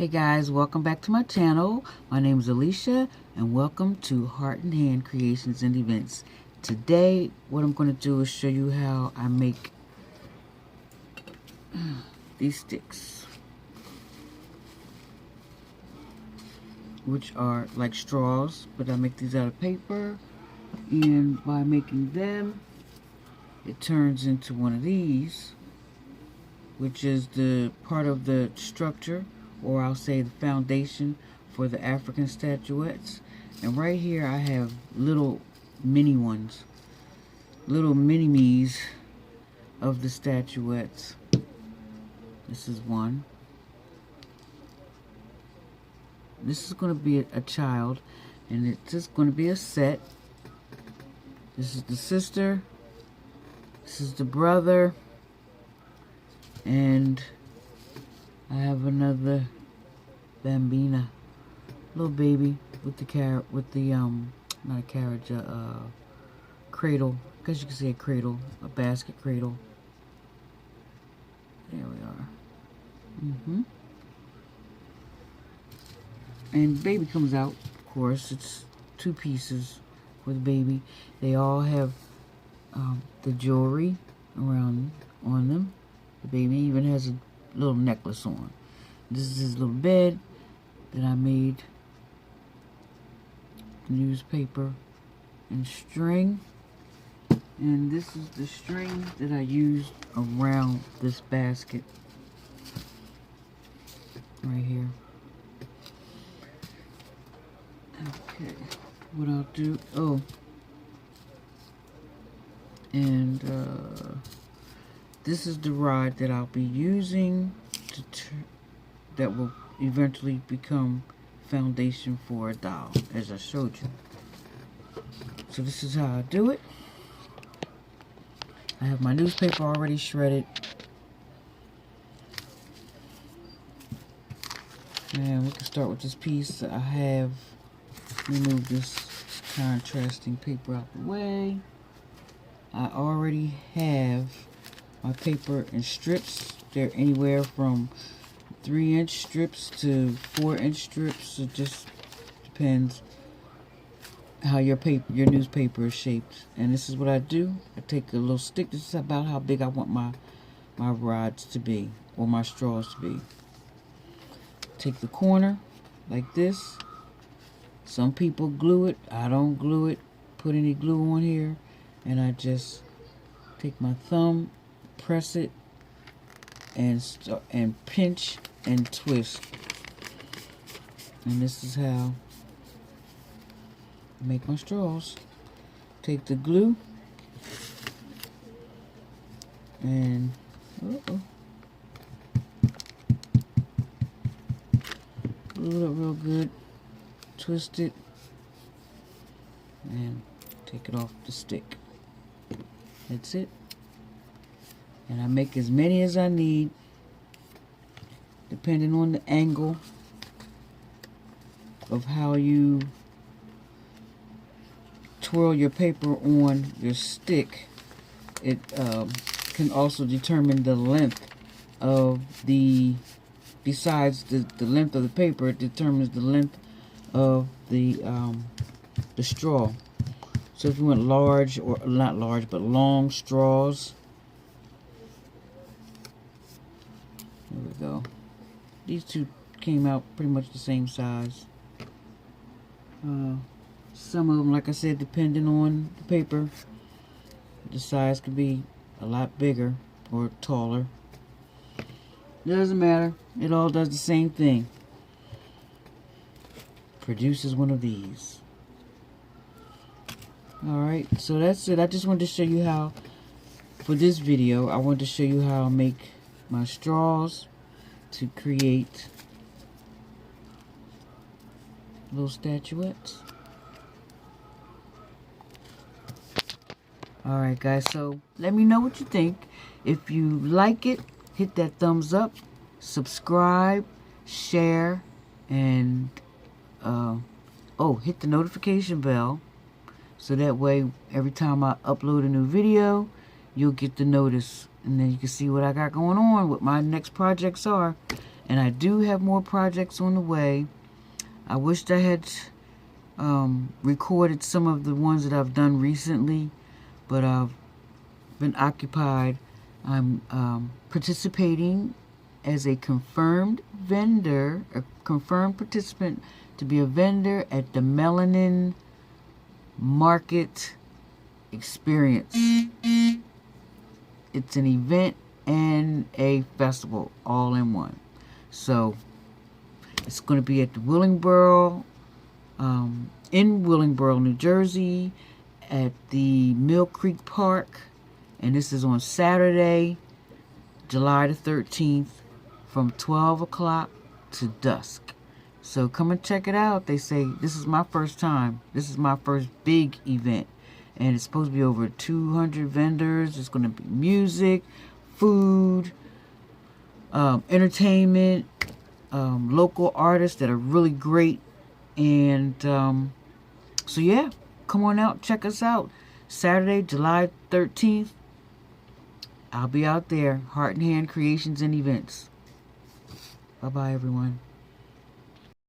Hey guys, welcome back to my channel. My name is Alicia and welcome to Heart and Hand Creations and Events. Today what I'm going to do is show you how I make these sticks, which are like straws, but I make these out of paper, and by making them it turns into one of these, which is the part of the structure, or I'll say the foundation for the African statuettes. And right here I have little mini ones, little mini-me's of the statuettes. This is one. This is going to be a child, and it's just going to be a set. This is the sister, this is the brother, and I have another bambina, little baby with the not a carriage, cradle. I guess you can say a cradle, a basket cradle. There we are. And baby comes out, of course. It's two pieces for the baby. They all have the jewelry on them. The baby even has a little necklace on. This is his little bed that I made. Newspaper and string. And this is the string that I used around this basket. Right here. Okay. What I'll do, and this is the rod that I'll be using that will eventually become foundation for a doll, as I showed you. So this is how I do it. I have my newspaper already shredded. And we can start with this piece. I have removed this contrasting paper out the way. I already have my paper in strips. They're anywhere from 3-inch strips to 4-inch strips. It just depends how your newspaper is shaped. And this is what I do. I take a little stick. This is about how big I want my rods to be, or my straws to be. Take the corner like this. Some people glue it. I don't glue it. Put any glue on here. And I just take my thumb, press it, and pinch and twist. And this is how I make my straws. Take the glue and glue it up real good. Twist it and take it off the stick. That's it. And I make as many as I need, depending on the angle of how you twirl your paper on your stick. It can also determine the length of besides the length of the paper, it determines the length of the straw. So if you want large, or not large, but long straws, there we go. These two came out pretty much the same size. Some of them, like I said, depending on the paper, the size could be a lot bigger or taller. Doesn't matter. It all does the same thing. Produces one of these. Alright, so that's it. I just wanted to show you how, for this video, I wanted to show you how I make my straws to create little statuettes. Alright guys, so let me know what you think. If you like it, hit that thumbs up, subscribe, share, and hit the notification bell, so that way every time I upload a new video, you'll get the notice, and then you can see what I got going on, what my next projects are, And I do have more projects on the way. I wished I had recorded some of the ones that I've done recently, but I've been occupied. I'm participating as a confirmed vendor, a confirmed participant to be a vendor at the Melanin Market Experience. It's an event and a festival all in one. So it's going to be at the Willingboro, in Willingboro, New Jersey, at the Mill Creek Park. And this is on Saturday, July the 13th, from 12 o'clock to dusk. So come and check it out. They say this is my first time. This is my first big event. And it's supposed to be over 200 vendors. There's going to be music, food, entertainment, local artists that are really great. And so yeah, come on out, check us out. Saturday, July 13th. I'll be out there. Heart and Hand Creations and Events. Bye-bye, everyone.